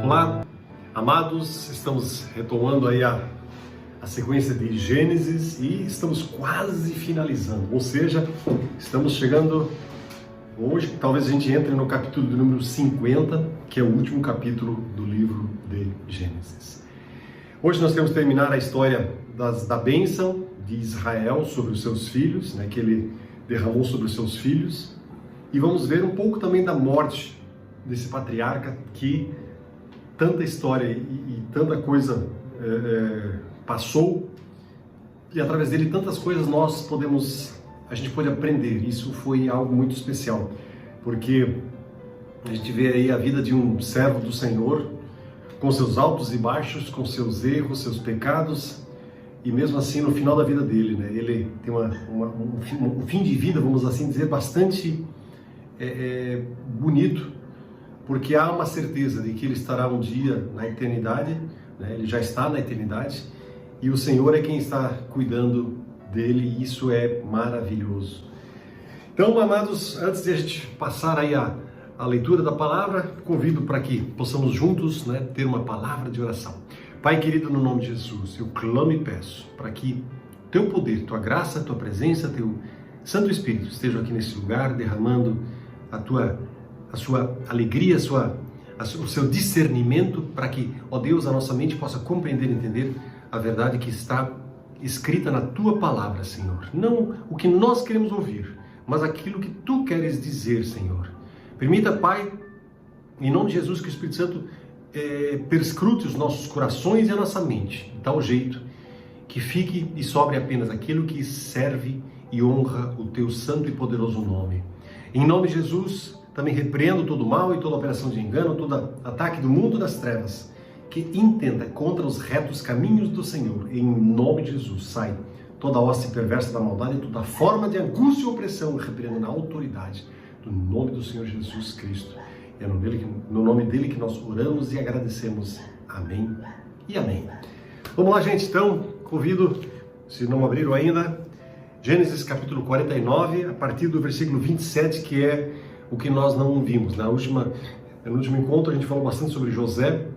Olá, amados, estamos retomando aí a sequência de Gênesis e estamos quase finalizando, ou seja, estamos chegando hoje, talvez a gente entre no capítulo de número 50, que é o último capítulo do livro de Gênesis. Hoje nós temos que terminar a história da bênção de Israel sobre os seus filhos, né, que ele derramou sobre os seus filhos, e vamos ver um pouco também da morte desse patriarca que tanta história e tanta coisa passou, e através dele tantas coisas a gente pode aprender. Isso foi algo muito especial, porque a gente vê aí a vida de um servo do Senhor, com seus altos e baixos, com seus erros, seus pecados, e mesmo assim no final da vida dele, né, ele tem um fim de vida, vamos assim dizer, bastante bonito, porque há uma certeza de que ele estará um dia na eternidade, né? Ele já está na eternidade, e o Senhor é quem está cuidando dele, e isso é maravilhoso. Então, amados, antes de a gente passar aí a leitura da palavra, convido para que possamos juntos, né, ter uma palavra de oração. Pai querido, no nome de Jesus, eu clamo e peço para que teu poder, tua graça, tua presença, teu Santo Espírito estejam aqui nesse lugar, derramando a sua alegria, o seu discernimento, para que, ó Deus, a nossa mente possa compreender e entender a verdade que está escrita na tua palavra, Senhor. Não o que nós queremos ouvir, mas aquilo que tu queres dizer, Senhor. Permita, Pai, em nome de Jesus, que o Espírito Santo perscrute os nossos corações e a nossa mente, de tal jeito que fique e sobre apenas aquilo que serve e honra o teu santo e poderoso nome. Em nome de Jesus, também repreendo todo mal e toda operação de engano, todo ataque do mundo das trevas, que intenta contra os retos caminhos do Senhor. Em nome de Jesus, sai toda hoste perversa da maldade, toda forma de angústia e opressão, repreendo na autoridade do nome do Senhor Jesus Cristo. É no nome dele que nós oramos e agradecemos. Amém e amém. Vamos lá, gente. Então, convido, se não abriram ainda, Gênesis capítulo 49, a partir do versículo 27, que é o que nós não vimos. No último encontro a gente falou bastante sobre José,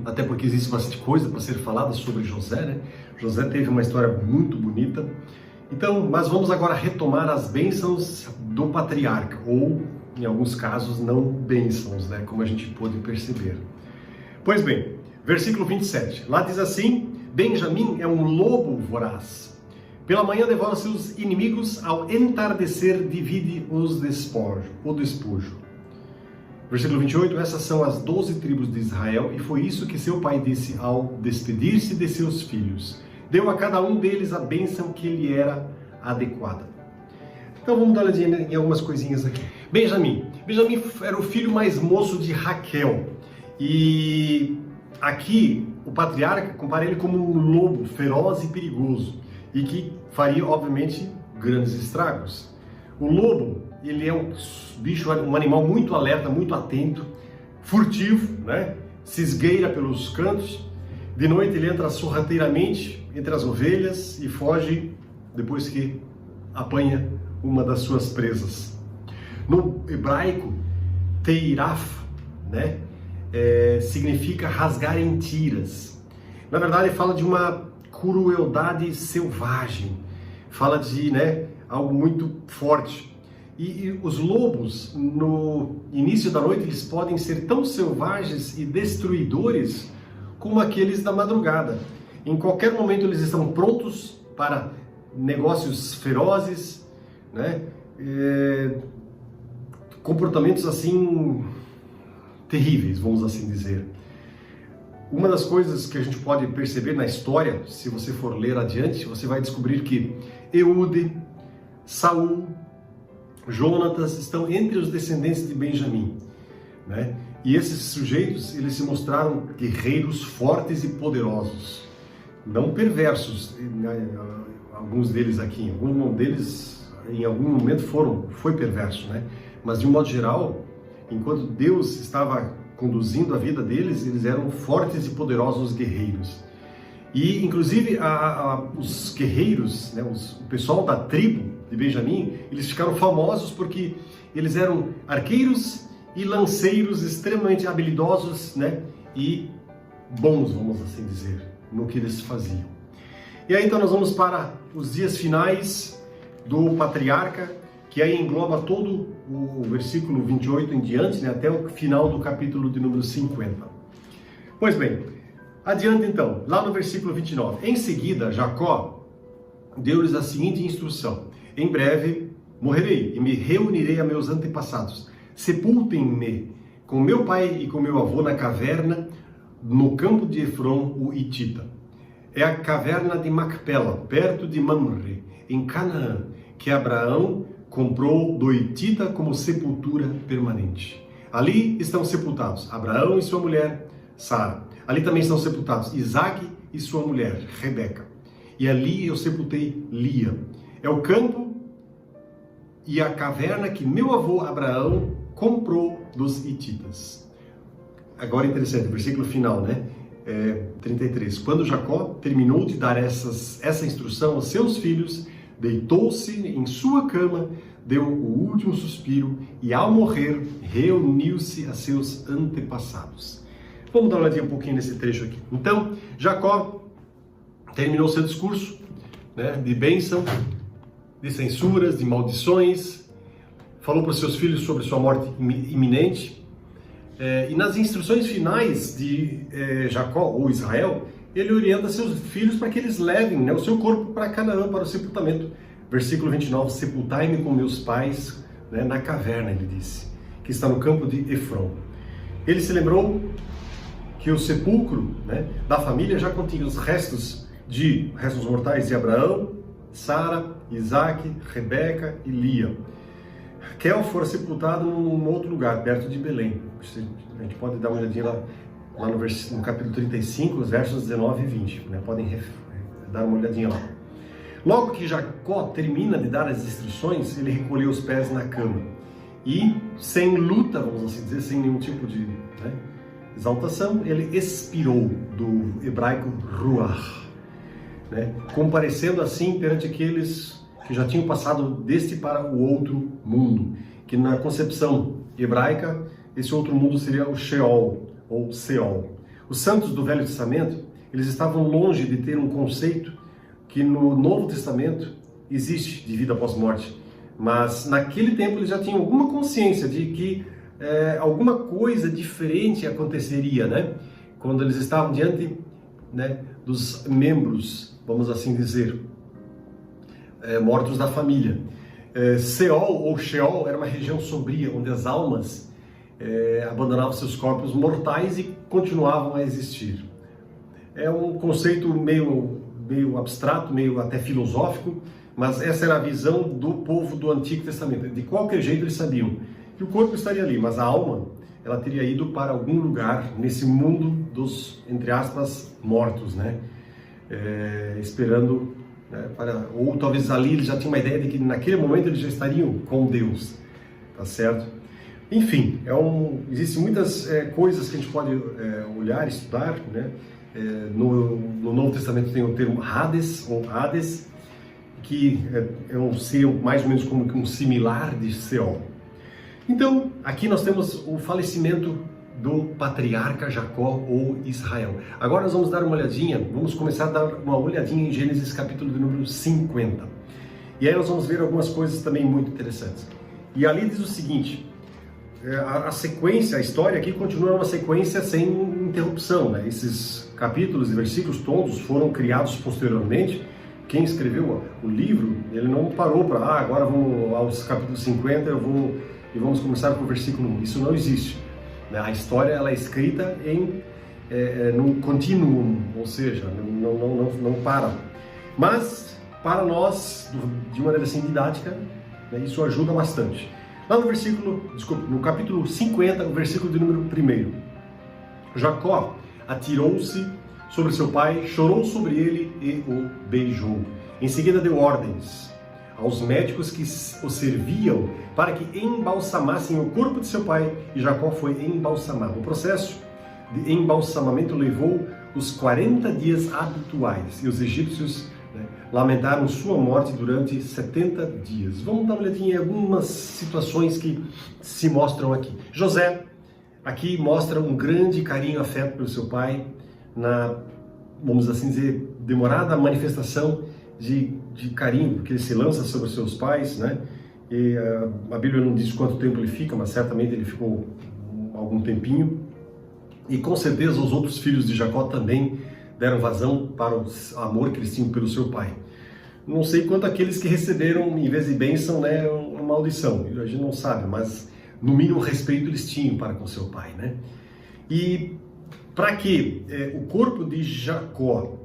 até porque existe bastante coisa para ser falada sobre José, né? José teve uma história muito bonita. Então, mas vamos agora retomar as bênçãos do patriarca, ou em alguns casos não bênçãos, né? Como a gente pôde perceber. Pois bem, versículo 27, lá diz assim: Benjamim é um lobo voraz. Pela manhã devora seus inimigos, ao entardecer divide o despojo. Versículo 28, essas são as 12 tribos de Israel, e foi isso que seu pai disse ao despedir-se de seus filhos. Deu a cada um deles a bênção que lhe era adequada. Então vamos dar uma olhadinha em algumas coisinhas aqui. Benjamim era o filho mais moço de Raquel, e aqui o patriarca compara ele como um lobo feroz e perigoso, e que faria, obviamente, grandes estragos. O lobo, ele é um bicho, um animal muito alerta, muito atento, furtivo, né? Se esgueira pelos cantos. De noite ele entra sorrateiramente entre as ovelhas e foge depois que apanha uma das suas presas. No hebraico, teiraf, né? Significa rasgar em tiras. Na verdade, fala de uma crueldade selvagem, fala de, algo muito forte. E os lobos, no início da noite, eles podem ser tão selvagens e destruidores como aqueles da madrugada. Em qualquer momento eles estão prontos para negócios ferozes, comportamentos assim terríveis, vamos assim dizer. Uma das coisas que a gente pode perceber na história, se você for ler adiante, você vai descobrir que Eude, Saul, Jonatas estão entre os descendentes de Benjamim, né? E esses sujeitos, eles se mostraram guerreiros fortes e poderosos, não perversos. Alguns deles aqui, algum deles em algum momento foi perverso, né? Mas de um modo geral, enquanto Deus estava conduzindo a vida deles, eles eram fortes e poderosos guerreiros. E, inclusive, os guerreiros, o pessoal da tribo de Benjamim, eles ficaram famosos porque eles eram arqueiros e lanceiros extremamente habilidosos, né? E bons, vamos assim dizer, no que eles faziam. E aí então nós vamos para os dias finais do patriarca, que aí engloba todo o versículo 28 em diante, né, até o final do capítulo de número 50. Pois bem, adiante então, lá no versículo 29. Em seguida, Jacó deu-lhes a seguinte instrução: em breve morrerei e me reunirei a meus antepassados. Sepultem-me com meu pai e com meu avô na caverna, no campo de Efron, o Hitita. É a caverna de Macpela, perto de Mamre, em Canaã, que Abraão comprou do Hitita como sepultura permanente. Ali estão sepultados Abraão e sua mulher, Sara. Ali também estão sepultados Isaque e sua mulher, Rebeca. E ali eu sepultei Lia. É o campo e a caverna que meu avô Abraão comprou dos hititas. Agora interessante, o versículo final, né? 33. Quando Jacó terminou de dar essa instrução aos seus filhos, deitou-se em sua cama, deu o último suspiro e, ao morrer, reuniu-se a seus antepassados. Vamos dar uma olhadinha um pouquinho nesse trecho aqui. Então, Jacó terminou seu discurso, né, de bênção, de censuras, de maldições, falou para os seus filhos sobre sua morte iminente. E nas instruções finais de Jacó, ou Israel, ele orienta seus filhos para que eles levem, né, o seu corpo para Canaã, para o sepultamento. Versículo 29, sepultai-me com meus pais, né, na caverna, ele disse, que está no campo de Efron. Ele se lembrou que o sepulcro, né, da família já continha os restos mortais de Abraão, Sara, Isaque, Rebeca e Lia. Raquel fora sepultado num outro lugar, perto de Belém. A gente pode dar uma olhadinha lá no capítulo 35, os versos 19 e 20. Né? Podem dar uma olhadinha lá. Logo que Jacó termina de dar as instruções, ele recolheu os pés na cama. E, sem luta, vamos assim dizer, sem nenhum tipo de exaltação, ele expirou, do hebraico ruach, né? Comparecendo assim perante aqueles que já tinham passado deste para o outro mundo, que na concepção hebraica, esse outro mundo seria o Sheol, ou Seol. Os santos do Velho Testamento, eles estavam longe de ter um conceito que no Novo Testamento existe de vida após morte, mas naquele tempo eles já tinham alguma consciência de que alguma coisa diferente aconteceria, né? Quando eles estavam diante, né, dos membros, vamos assim dizer, mortos da família. Seol ou Sheol era uma região sombria, onde as almas abandonavam seus corpos mortais e continuavam a existir. É um conceito meio abstrato, meio até filosófico, mas essa era a visão do povo do Antigo Testamento. De qualquer jeito eles sabiam que o corpo estaria ali, mas a alma, ela teria ido para algum lugar nesse mundo dos, entre aspas, mortos, né? Esperando, né, ou talvez ali eles já tinham uma ideia de que naquele momento eles já estariam com Deus, tá certo? Enfim, existem muitas coisas que a gente pode olhar, estudar, né? No Novo Testamento tem o termo Hades, ou Hades, que seria mais ou menos como um similar de Seol. Então, aqui nós temos o falecimento do patriarca Jacó ou Israel. Agora nós vamos dar uma olhadinha, vamos começar a dar uma olhadinha em Gênesis capítulo de número 50. E aí nós vamos ver algumas coisas também muito interessantes. E ali diz o seguinte: a sequência, a história aqui continua uma sequência sem interrupção, né? Esses capítulos e versículos todos foram criados posteriormente. Quem escreveu o livro, ele não parou para, agora vamos aos capítulos 50 e vamos começar com o versículo 1. Isso não existe. A história ela é escrita num contínuo, ou seja, não para. Mas, para nós, de maneira assim didática, né, isso ajuda bastante. Lá no capítulo 50, o versículo de número 1. Jacó atirou-se sobre seu pai, chorou sobre ele e o beijou. Em seguida deu ordens aos médicos que o serviam para que embalsamassem o corpo de seu pai, e Jacó foi embalsamado. O processo de embalsamamento levou os 40 dias habituais, e os egípcios né, lamentaram sua morte durante 70 dias. Vamos dar uma olhadinha em algumas situações que se mostram aqui. José, aqui mostra um grande carinho e afeto pelo seu pai, na, vamos assim dizer, demorada manifestação de carinho que ele se lança sobre os seus pais, né? E a Bíblia não diz quanto tempo ele fica, mas certamente ele ficou algum tempinho. E com certeza os outros filhos de Jacó também deram vazão para o amor que eles tinham pelo seu pai. Não sei quanto aqueles que receberam, em vez de bênção, né, uma maldição. A gente não sabe, mas no mínimo respeito eles tinham para com seu pai, né? E para que o corpo de Jacó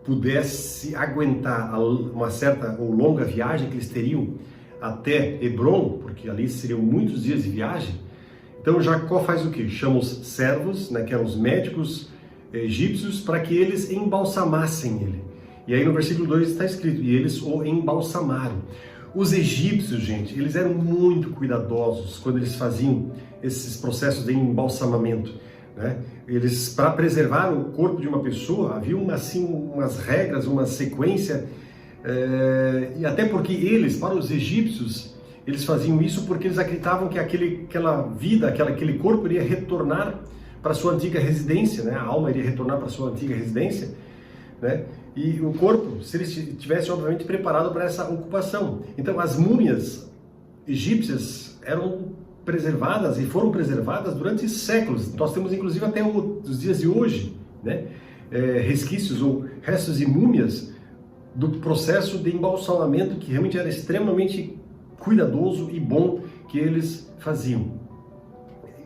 pudesse aguentar uma certa ou longa viagem que eles teriam até Hebrom, porque ali seriam muitos dias de viagem, então Jacó faz o quê? Chama os servos, né, que eram os médicos egípcios, para que eles embalsamassem ele. E aí no versículo 2 está escrito, e eles o embalsamaram. Os egípcios, gente, eles eram muito cuidadosos quando eles faziam esses processos de embalsamamento, né? Eles, para preservar o corpo de uma pessoa, havia assim, umas regras, uma sequência, e até porque eles, para os egípcios, eles faziam isso porque eles acreditavam que aquela vida, aquele corpo iria retornar para sua antiga residência, né? A alma iria retornar para sua antiga residência, né? E o corpo, se ele estivesse obviamente preparado para essa ocupação. Então as múmias egípcias eram preservadas e foram preservadas durante séculos. Nós temos inclusive até os dias de hoje, né, resquícios ou restos de múmias do processo de embalsamamento que realmente era extremamente cuidadoso e bom que eles faziam.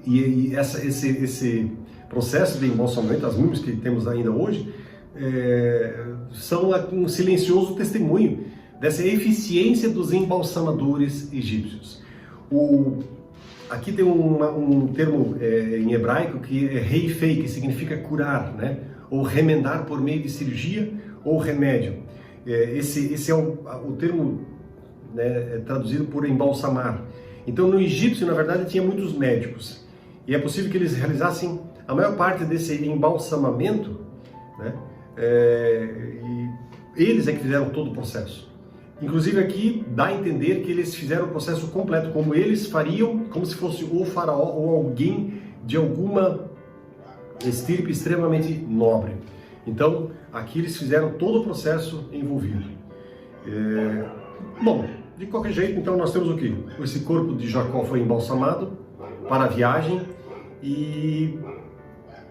E esse processo de embalsamamento, as múmias que temos ainda hoje, são um silencioso testemunho dessa eficiência dos embalsamadores egípcios. Aqui tem um termo em hebraico que é reifei, que significa curar, né? Ou remendar por meio de cirurgia ou remédio. Esse é o termo, né, traduzido por embalsamar. Então no egípcio, na verdade, tinha muitos médicos. E é possível que eles realizassem a maior parte desse embalsamamento, né? E eles é que fizeram todo o processo. Inclusive aqui dá a entender que eles fizeram o processo completo, como eles fariam, como se fosse o faraó ou alguém de alguma estirpe extremamente nobre. Então, aqui eles fizeram todo o processo envolvido. Bom, de qualquer jeito, então nós temos o quê? Esse corpo de Jacó foi embalsamado para a viagem e,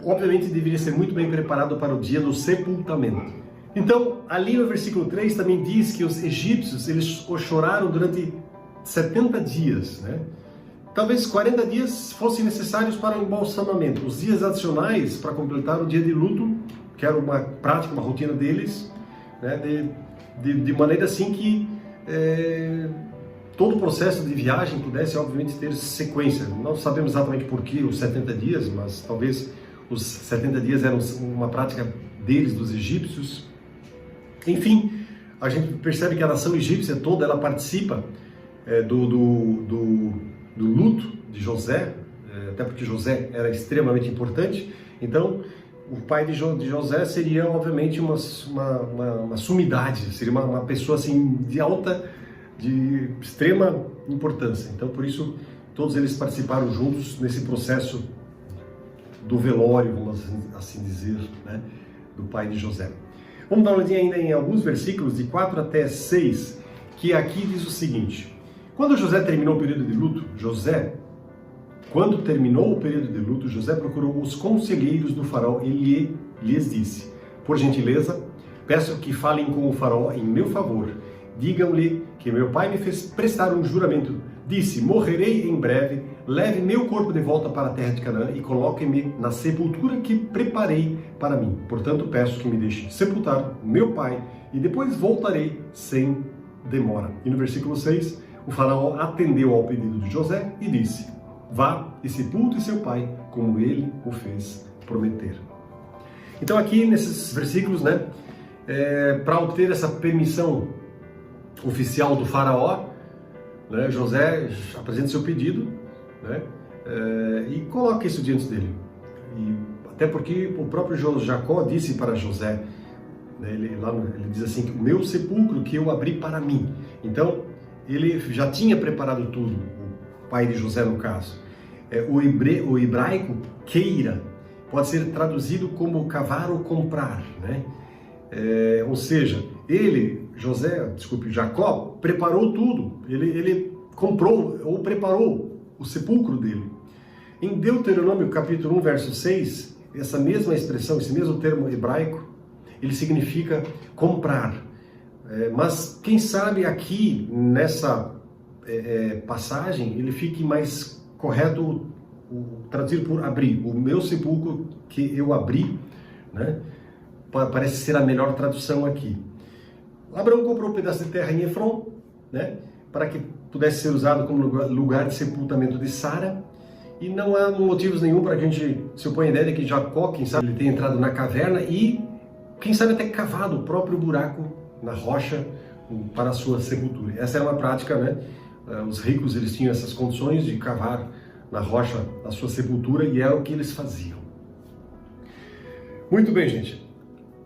obviamente, deveria ser muito bem preparado para o dia do sepultamento. Então, ali no versículo 3 também diz que os egípcios, eles o choraram durante 70 dias, né? Talvez 40 dias fossem necessários para o embalsamamento. Os dias adicionais para completar o dia de luto, que era uma prática, uma rotina deles, né? De maneira assim que todo o processo de viagem pudesse, obviamente, ter sequência. Não sabemos exatamente por que os 70 dias, mas talvez os 70 dias eram uma prática deles, dos egípcios. Enfim, a gente percebe que a nação egípcia toda ela participa do luto de José, até porque José era extremamente importante. Então, o pai de José seria, obviamente, uma sumidade, seria uma pessoa assim de extrema importância. Então, por isso, todos eles participaram juntos nesse processo do velório, vamos assim dizer, né, do pai de José. Vamos dar uma olhadinha ainda em alguns versículos, de 4 até 6, que aqui diz o seguinte: quando José terminou o período de luto, José procurou os conselheiros do faraó e lhes disse: por gentileza, peço que falem com o faraó em meu favor. Digam-lhe que meu pai me fez prestar um juramento. Disse: morrerei em breve, leve meu corpo de volta para a terra de Canaã e coloque-me na sepultura que preparei para mim. Portanto, peço que me deixe sepultar meu pai e depois voltarei sem demora. E no versículo 6, o faraó atendeu ao pedido de José e disse: vá e sepulte seu pai, como ele o fez prometer. Então aqui nesses versículos, né, para obter essa permissão oficial do faraó, né, José apresenta seu pedido, né, e coloca isso diante dele. E até porque o próprio Jacó disse para José: né? Ele diz assim, que o meu sepulcro que eu abri para mim. Então, ele já tinha preparado tudo, o pai de José no caso. O hebraico, queira, pode ser traduzido como cavar ou comprar, né? Ou seja, Jacó preparou tudo, ele comprou ou preparou o sepulcro dele. Em Deuteronômio capítulo 1, verso 6, essa mesma expressão, esse mesmo termo hebraico, ele significa comprar. Mas quem sabe aqui nessa passagem ele fique mais correto traduzir por abrir. O meu sepulcro que eu abri, né? Parece ser a melhor tradução aqui. Abraão comprou um pedaço de terra em Efron, né? Para que pudesse ser usado como lugar de sepultamento de Sara. E não há motivos nenhum para que a gente se oponha a ideia de que Jacó, quem sabe, ele tenha entrado na caverna e, quem sabe, até cavado o próprio buraco na rocha para a sua sepultura. Essa era uma prática, né? Os ricos, eles tinham essas condições de cavar na rocha a sua sepultura e era o que eles faziam. Muito bem, gente.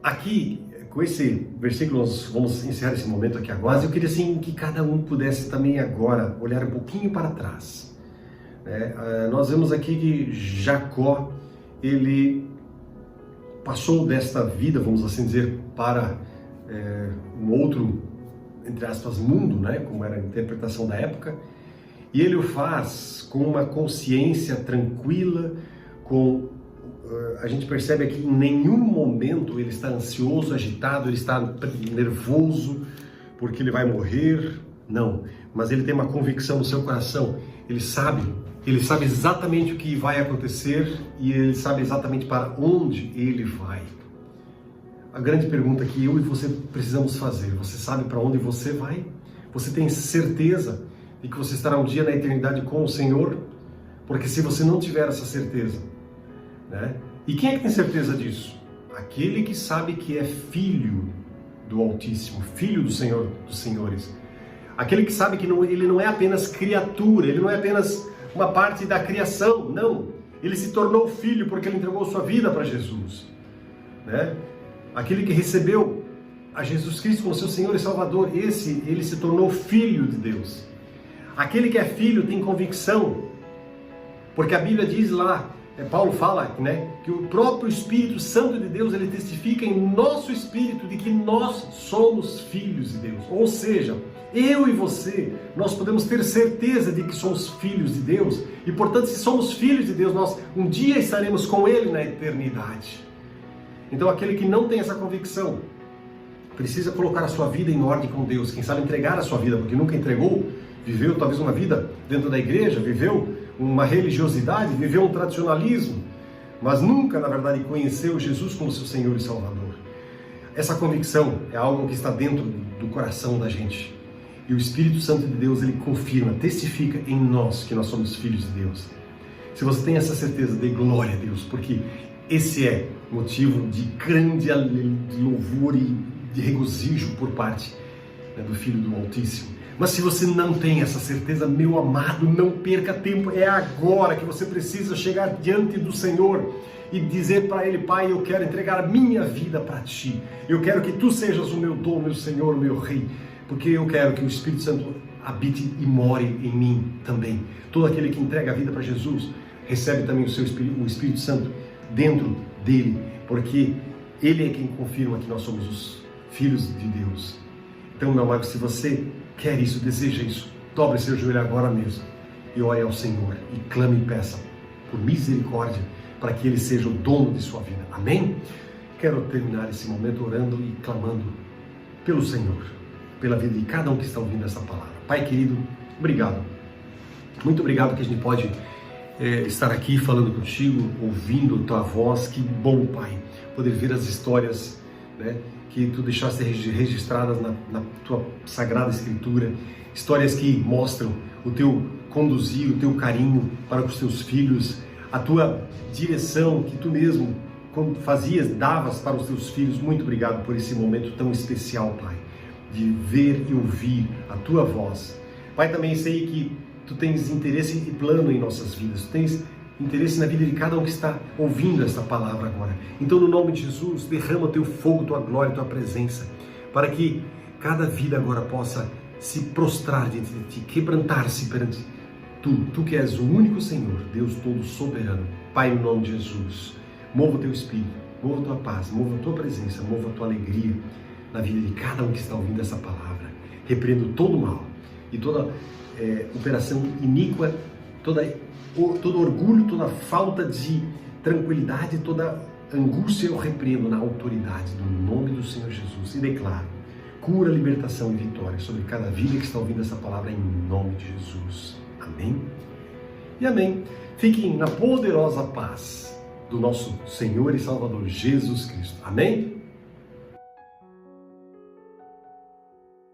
Aqui, com esse versículo, nós vamos encerrar esse momento aqui agora. Mas eu queria, assim, que cada um pudesse também agora olhar um pouquinho para trás. Nós vemos aqui que Jacó, ele passou desta vida, vamos assim dizer, para um outro, entre aspas, mundo, né? Como era a interpretação da época, e ele o faz com uma consciência tranquila, a gente percebe aqui em nenhum momento ele está ansioso, agitado, ele está nervoso porque ele vai morrer, não, mas ele tem uma convicção no seu coração, ele sabe exatamente o que vai acontecer e ele sabe exatamente para onde ele vai. A grande pergunta que eu e você precisamos fazer: você sabe para onde você vai? Você tem certeza de que você estará um dia na eternidade com o Senhor? Porque se você não tiver essa certeza, né? E quem é que tem certeza disso? Aquele que sabe que é filho do Altíssimo, filho do Senhor dos Senhores. Aquele que sabe que ele não é apenas criatura, ele não é apenas uma parte da criação, não. Ele se tornou filho porque ele entregou sua vida para Jesus, né? Aquele que recebeu a Jesus Cristo como seu Senhor e Salvador, ele se tornou filho de Deus. Aquele que é filho tem convicção, porque a Bíblia diz lá, Paulo fala, né, que o próprio Espírito Santo de Deus, ele testifica em nosso espírito de que nós somos filhos de Deus. Ou seja, eu e você, nós podemos ter certeza de que somos filhos de Deus e, portanto, se somos filhos de Deus, nós um dia estaremos com Ele na eternidade. Então, aquele que não tem essa convicção precisa colocar a sua vida em ordem com Deus. Quem sabe entregar a sua vida, porque nunca entregou, viveu talvez uma vida dentro da igreja, viveu uma religiosidade, viveu um tradicionalismo, mas nunca, na verdade, conheceu Jesus como seu Senhor e Salvador. Essa convicção é algo que está dentro do coração da gente. E o Espírito Santo de Deus, ele confirma, testifica em nós que nós somos filhos de Deus. Se você tem essa certeza, dê glória a Deus, porque esse é motivo de grande louvor e de regozijo por parte, né, do Filho do Altíssimo. Mas se você não tem essa certeza, meu amado, não perca tempo. É agora que você precisa chegar diante do Senhor e dizer para Ele: Pai, eu quero entregar a minha vida para Ti. Eu quero que Tu sejas o meu dom, meu Senhor, o meu Rei. Porque eu quero que o Espírito Santo habite e more em mim também. Todo aquele que entrega a vida para Jesus recebe também o Espírito Santo dentro dele, porque Ele é quem confirma que nós somos os filhos de Deus. Então, meu amado, se você quer isso, deseja isso, dobre seu joelho agora mesmo e ore ao Senhor e clame e peça por misericórdia para que Ele seja o dono de sua vida. Amém? Quero terminar esse momento orando e clamando pelo Senhor, pela vida de cada um que está ouvindo essa palavra. Pai querido, obrigado. Muito obrigado que a gente pode estar aqui falando contigo, ouvindo tua voz. Que bom, Pai, poder ver as histórias, né, que tu deixaste registradas na tua Sagrada Escritura, histórias que mostram o teu conduzir, o teu carinho para os teus filhos, a tua direção que tu mesmo, quando fazias, davas para os teus filhos. Muito obrigado por esse momento tão especial, Pai, de ver e ouvir a tua voz. Pai, também sei que tu tens interesse e plano em nossas vidas, tu tens interesse na vida de cada um que está ouvindo essa palavra agora. Então, no nome de Jesus, derrama teu fogo, tua glória, tua presença, para que cada vida agora possa se prostrar diante de ti, quebrantar-se perante tu que és o único Senhor, Deus todo soberano. Pai, no nome de Jesus, mova o teu Espírito, mova a tua paz, mova a tua presença, mova a tua alegria na vida de cada um que está ouvindo essa palavra. Repreendo todo o mal e toda operação iníqua, todo orgulho, toda falta de tranquilidade, toda angústia eu repreendo na autoridade do nome do Senhor Jesus e declaro cura, libertação e vitória sobre cada vida que está ouvindo essa palavra em nome de Jesus. Amém? E amém. Fiquem na poderosa paz do nosso Senhor e Salvador Jesus Cristo. Amém?